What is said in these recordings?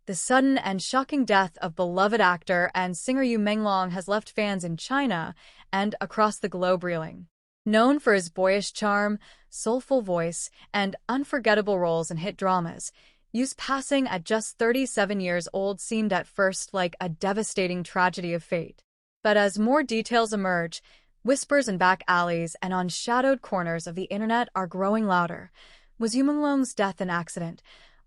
The sudden and shocking death of beloved actor and singer Yu Menglong has left fans in China and across the globe reeling. Known for his boyish charm, soulful voice, and unforgettable roles in hit dramas, Yu's passing at just 37 years old seemed at first like a devastating tragedy of fate. But as more details emerge, whispers in back alleys and on shadowed corners of the internet are growing louder. Was Yu Menglong's death an accident,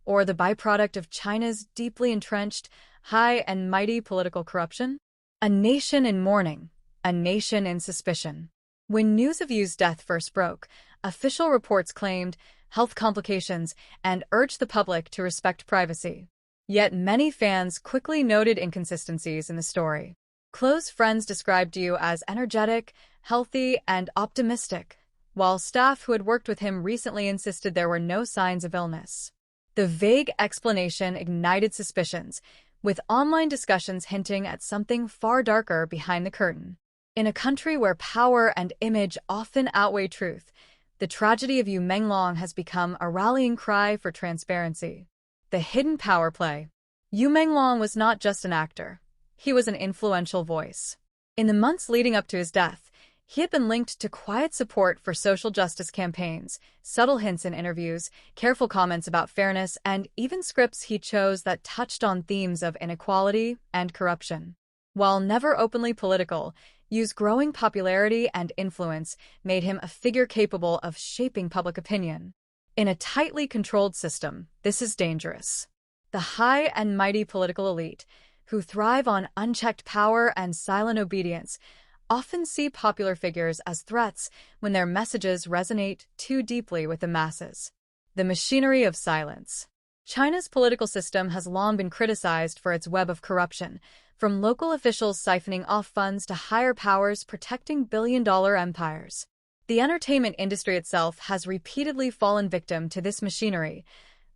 or the byproduct of China's deeply entrenched, high and mighty political corruption? A nation in mourning, a nation in suspicion. When news of Yu's death first broke, official reports claimed health complications and urged the public to respect privacy. Yet many fans quickly noted inconsistencies in the story. Close friends described Yu as energetic, healthy, and optimistic, while staff who had worked with him recently insisted there were no signs of illness. The vague explanation ignited suspicions, with online discussions hinting at something far darker behind the curtain. In a country where power and image often outweigh truth, the tragedy of Yu Menglong has become a rallying cry for transparency. The hidden power play. Yu Menglong was not just an actor. He was an influential voice. In the months leading up to his death, he had been linked to quiet support for social justice campaigns, subtle hints in interviews, careful comments about fairness, and even scripts he chose that touched on themes of inequality and corruption. While never openly political, Yu's growing popularity and influence made him a figure capable of shaping public opinion. In a tightly controlled system, this is dangerous. The high and mighty political elite, who thrive on unchecked power and silent obedience, often see popular figures as threats when their messages resonate too deeply with the masses. The machinery of silence. China's political system has long been criticized for its web of corruption, from local officials siphoning off funds to higher powers protecting billion-dollar empires. The entertainment industry itself has repeatedly fallen victim to this machinery.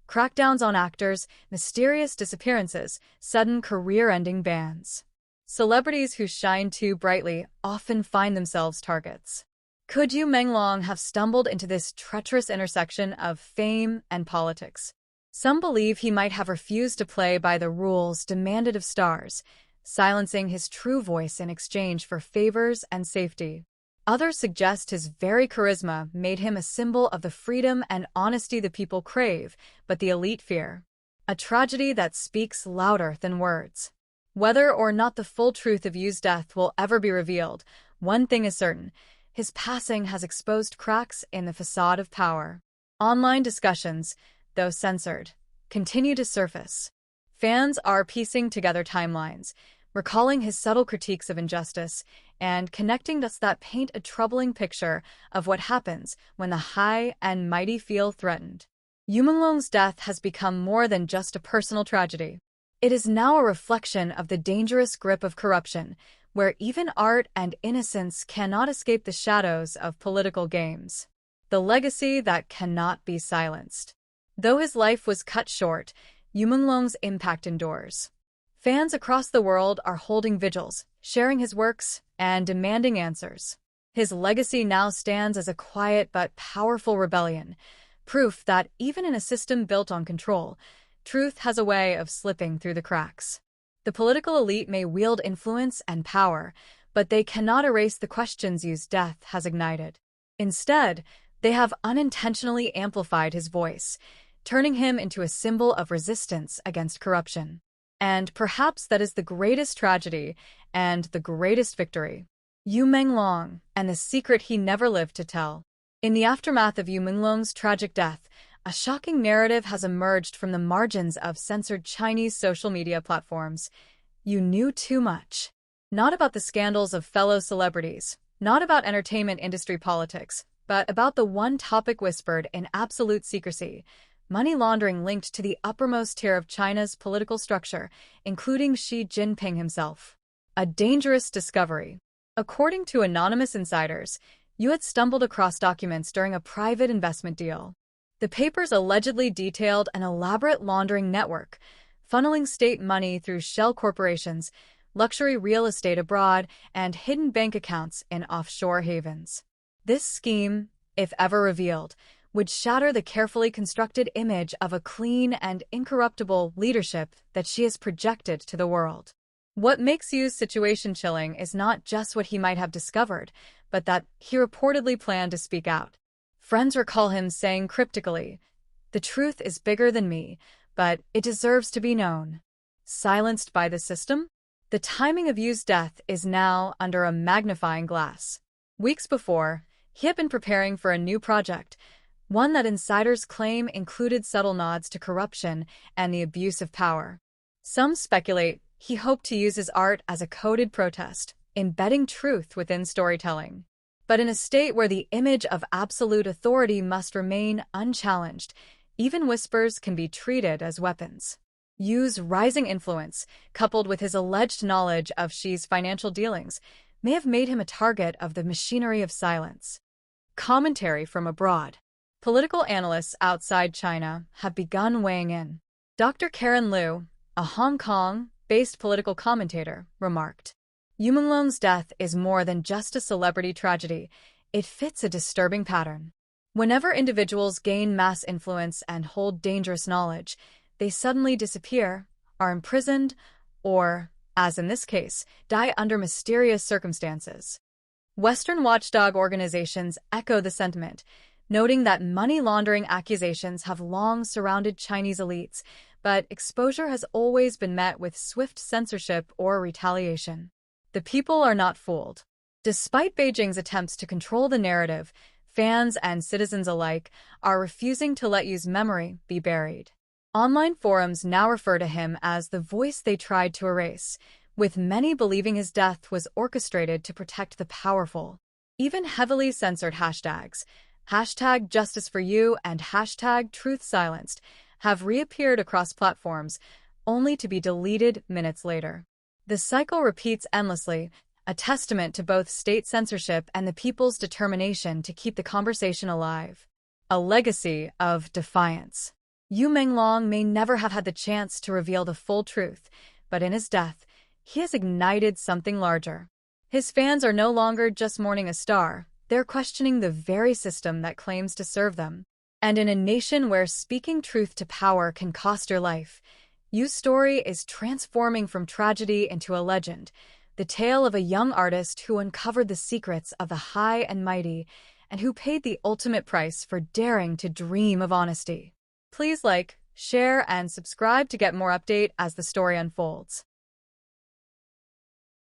Crackdowns on actors, mysterious disappearances, sudden career-ending bans. Celebrities who shine too brightly often find themselves targets. Could Yu Menglong have stumbled into this treacherous intersection of fame and politics? Some believe he might have refused to play by the rules demanded of stars, silencing his true voice in exchange for favors and safety. Others suggest his very charisma made him a symbol of the freedom and honesty the people crave, but the elite fear. A tragedy that speaks louder than words. Whether or not the full truth of Yu's death will ever be revealed, one thing is certain: his passing has exposed cracks in the facade of power. Online discussions, though censored, continue to surface. Fans are piecing together timelines, recalling his subtle critiques of injustice, and connecting dots that paint a troubling picture of what happens when the high and mighty feel threatened. Yu Menglong's death has become more than just a personal tragedy. It is now a reflection of the dangerous grip of corruption, where even art and innocence cannot escape the shadows of political games. The legacy that cannot be silenced. Though his life was cut short, Yu Menglong's impact endures. Fans across the world are holding vigils, sharing his works, and demanding answers. His legacy now stands as a quiet but powerful rebellion, proof that even in a system built on control, truth has a way of slipping through the cracks. The political elite may wield influence and power, but they cannot erase the questions Yu's death has ignited. Instead, they have unintentionally amplified his voice, turning him into a symbol of resistance against corruption. And perhaps that is the greatest tragedy and the greatest victory. Yu Menglong, and the secret he never lived to tell. In the aftermath of Yu Menglong's tragic death, a shocking narrative has emerged from the margins of censored Chinese social media platforms. You knew too much. Not about the scandals of fellow celebrities, not about entertainment industry politics, but about the one topic whispered in absolute secrecy: money laundering linked to the uppermost tier of China's political structure, including Xi Jinping himself. A dangerous discovery. According to anonymous insiders, Yu had stumbled across documents during a private investment deal. The papers allegedly detailed an elaborate laundering network, funneling state money through shell corporations, luxury real estate abroad, and hidden bank accounts in offshore havens. This scheme, if ever revealed, would shatter the carefully constructed image of a clean and incorruptible leadership that she has projected to the world. What makes Yu's situation chilling is not just what he might have discovered, but that he reportedly planned to speak out. Friends recall him saying cryptically, "The truth is bigger than me, but it deserves to be known." Silenced by the system? The timing of Yu's death is now under a magnifying glass. Weeks before, he had been preparing for a new project, one that insiders claim included subtle nods to corruption and the abuse of power. Some speculate he hoped to use his art as a coded protest, embedding truth within storytelling. But in a state where the image of absolute authority must remain unchallenged, even whispers can be treated as weapons. Yu's rising influence, coupled with his alleged knowledge of Xi's financial dealings, may have made him a target of the machinery of silence. Commentary from abroad. Political analysts outside China have begun weighing in. Dr. Karen Liu, a Hong Kong-based political commentator, remarked, Menglong's death is more than just a celebrity tragedy. It fits a disturbing pattern. Whenever individuals gain mass influence and hold dangerous knowledge, they suddenly disappear, are imprisoned, or, as in this case, die under mysterious circumstances. Western watchdog organizations echo the sentiment, noting that money laundering accusations have long surrounded Chinese elites, but exposure has always been met with swift censorship or retaliation. The people are not fooled. Despite Beijing's attempts to control the narrative, fans and citizens alike are refusing to let Yu's memory be buried. Online forums now refer to him as the voice they tried to erase, with many believing his death was orchestrated to protect the powerful. Even heavily censored hashtags, #JusticeForYou and #TruthSilenced, have reappeared across platforms, only to be deleted minutes later. The cycle repeats endlessly, a testament to both state censorship and the people's determination to keep the conversation alive. A legacy of defiance. Menglong may never have had the chance to reveal the full truth, but in his death, he has ignited something larger. His fans are no longer just mourning a star, they're questioning the very system that claims to serve them. And in a nation where speaking truth to power can cost your life, Yu's story is transforming from tragedy into a legend, the tale of a young artist who uncovered the secrets of the high and mighty and who paid the ultimate price for daring to dream of honesty. Please like, share, and subscribe to get more update as the story unfolds.